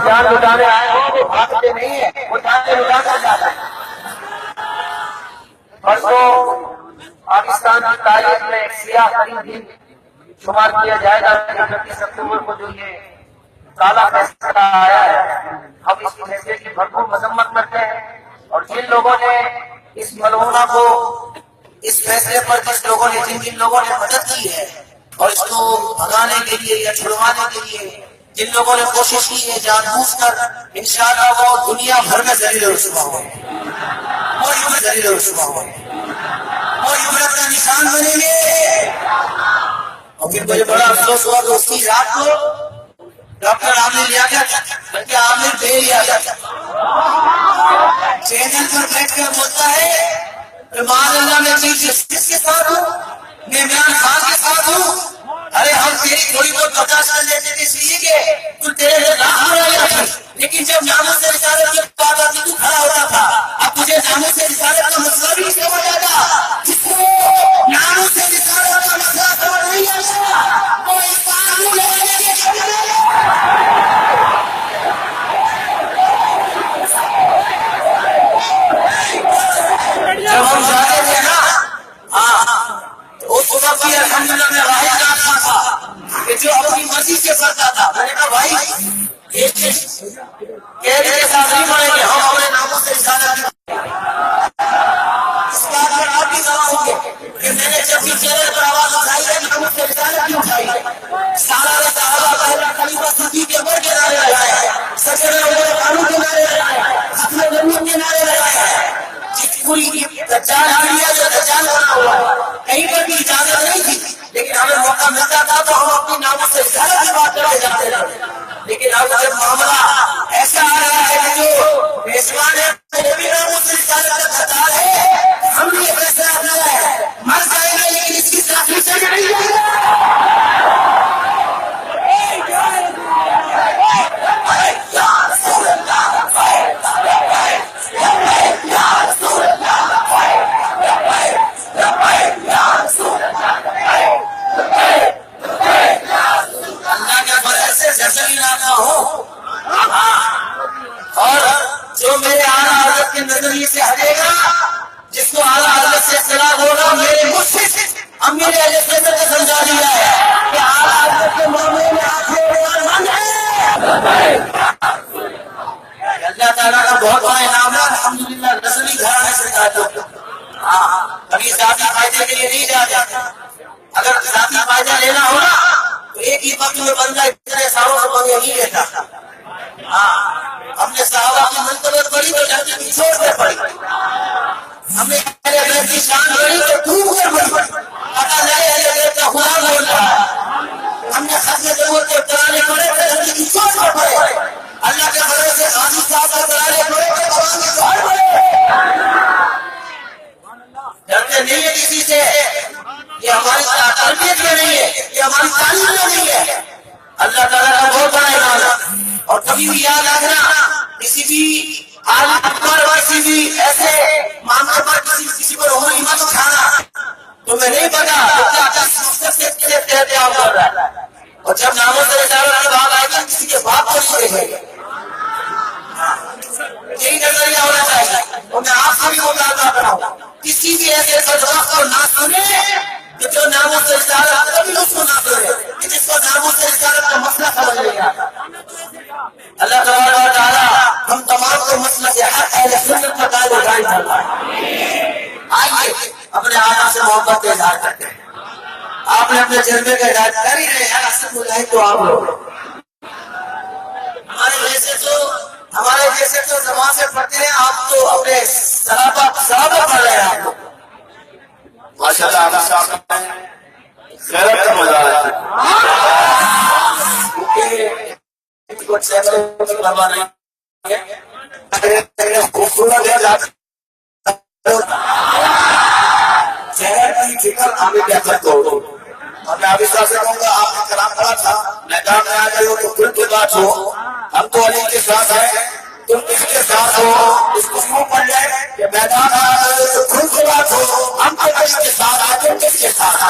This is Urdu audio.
جان لٹانے آئے ہو وہ بھاگتے نہیں ہیں، وہ جانے لٹا کر جاتے ہیں۔ پرسوں پاکستان کی تاریخ میں ایک سیاہ ترین دن شمار کیا جائے گا کہ 29 اکتوبر کو جو یہ کالا فیصلہ آیا ہے، ہم اس فیصلے کی بھرپور مذمت کرتے ہیں، اور جن لوگوں نے اس ملعونہ کو، اس فیصلے پر جن لوگوں نے مدد کی ہے اور اس کو بھگانے کے لیے یا چھڑوانے کے لیے جن لوگوں نے کوشش کی ہے جان بوجھ کر، انشاءاللہ وہ دنیا بھر میں ذلیل و رسوا ہوں گے، ملک میں ذلیل و رسوا ہوں گے، اور عبرت کا نشان بنیں گے۔ اور پھر مجھے بڑا افسوس ہوا کہ اس کی رات کو ڈاکٹر عامر لیا گیا، بلکہ عامر دے لیا گیا، چینل پر بیٹھ کر بولتا ہے کہ معاذ اللہ میں چیف جسٹس کے ساتھ ہوں، میں عمران خان کے ساتھ ہوں۔ ارے ہم تیری تھوڑی بہت برداشت کر لیتے تھے اس لیے کہ تو تیرے لیے راہ ہو رہا تھا، لیکن جب ناموس سے رسالت کی بات آتی تو کھڑا ہوتا تھا۔ اب تجھے ناموس سے رسالت کا مسئلہ بھی سمجھ آتا، جس کو ناموس سے رسالت کا مسئلہ سمجھ نہیں آتا وہ انسان کو لگانے کے جب ہم جاتے تھے نا، اس وقت بھی الحمدللہ میں واحد آدمی تھا کہ جو اپنی مرضی سے کرتا تھا۔ میں نے کہا بھائی یہ کہنے کے ساتھ نہیں پڑیں گے، ہم اپنے ناموں سے رسالت اس بات پر آپ بھی گواہ ہوں گے کہ میں نے جب بھی چہرے پر آواز اٹھائی ہے ناموں سے رسالت کی اٹھائی ہے۔ سالار صحابہ پہلا خلیفہ صدیق اکبر کے نعرے لگائے ہیں، سچے عمر فاروق کے نعرے لگائے ہیں، ختم نبوت کے نعرے لگائے ہیں۔ پوری دجال دنیا جو دجال بنا ہوا ہے، کہیں پر بھی اجازت نہیں تھی، لیکن ہمیں موقع ملتا تھا تو ہم اپنی ناموں سے رسالت کی بات کرتے جاتے تھے۔ لیکن اب جب معاملہ ایسا آ رہا ہے کہ جو میزبان ہے وہ بھی ناموں سے رسالت کا خطار ہے، ہم نے یہ فیصلہ اپنایا ہے مر جائیں گے لیکن اس کی تاخیر سے نہیں جائے گا۔ اور جو میرے اعلیٰ حضرت کے نظریے سے ہٹے گا، جس کو اعلیٰ حضرت سے اختلاف ہوگا، میرے مرشد امیر اہل سنت نے سمجھا دیا ہے کہ اعلیٰ حضرت کے معاملے میں آخر ایمان ہے۔ اللہ تعالیٰ کا بہت بڑا انعام ہے الحمدللہ، نسلی گھرانے سے تعلق۔ ابھی ذاتی فائدے کے لیے نہیں جاتا، اگر ذاتی فائدہ لینا ہوگا تو ایک ہی وقت میں بندہ اتنے سالوں سے بندے نہیں لیتا۔ ہم نے صحابہ کی منقبت پڑھی تو جنگ کی چھوڑ کر پڑھی، ہم نے کی شان پڑھی تو ڈوب کر پڑھی، پتہ لگے کا خدا بول رہا ہے۔ ہم نے ختم نبوت کے ترانے پڑھے تو جنگ کی چھوڑ کر پڑھے، اللہ کے بڑے سے غازی صاحب کا ترانے پڑھے تو قرآن کے سوال پڑھے۔ ڈرتے نہیں ہے کسی سے، یہ ہماری تربیت میں نہیں ہے، یہ ہماری تعلیم میں نہیں ہے۔ اللہ تعالیٰ کا بہت بڑا انعام ہے۔ اور کبھی بھی یاد رکھنا، کسی بھی عالم پر کسی بھی ایسے معاملے پر کسی پر انگلی مت اٹھانا، تمہیں نہیں پتا کیا احتیاط کر رہا ہے۔ اور جب ناموں سے رسالت کی بات آئے گی کسی کے باپ کو نہیں دیکھیں گے، یہی نظریہ ہونا چاہیے۔ اور میں آپ سے بھی مطالبہ کر رہا ہوں کسی بھی ایسے بدبخت کو نہ سنے کہ جو ناموں سے رسالت کبھی اس کو نہ سنے، جس کو ناموں سے رسالت کا مسئلہ سمجھ نہیں آتا۔ اللہ تبارک و تعالی ہم تمام کو مسلک حق اہل سنت کا قائم و دائم فرمائے۔ آئیے اپنے آقا سے محبت کا اظہار کرتے ہیں۔ آپ نے اپنے جذبے کا اظہار کر ہی رہے ہیں، اصل مجاہد تو آپ لوگ، ہمارے جیسے تو زبان سے پڑھتے ہیں، آپ تو اپنے صحابہ پڑھ رہے ہیں۔ آپ لوگ ماشاءاللہ آپ صاحب غیرت کا مزہ ہے، خوبصورت چہرے کی فکر عامر کہہ کو، اور میں ابھی صاحب سے کہوں گا آپ نے کلام پڑھا تھا میدان میں آ گئے ہو تو کھل کے بات ہو، ہم تو علی کے ساتھ ہیں، تم کس کے ساتھ ہو، اس کو کیوں پڑھ جائے کہ میدان میں آ گئے ہو تو کھل کے بات ہو، ہم تو علی کے ساتھ آ، تم کس کے ساتھ آ۔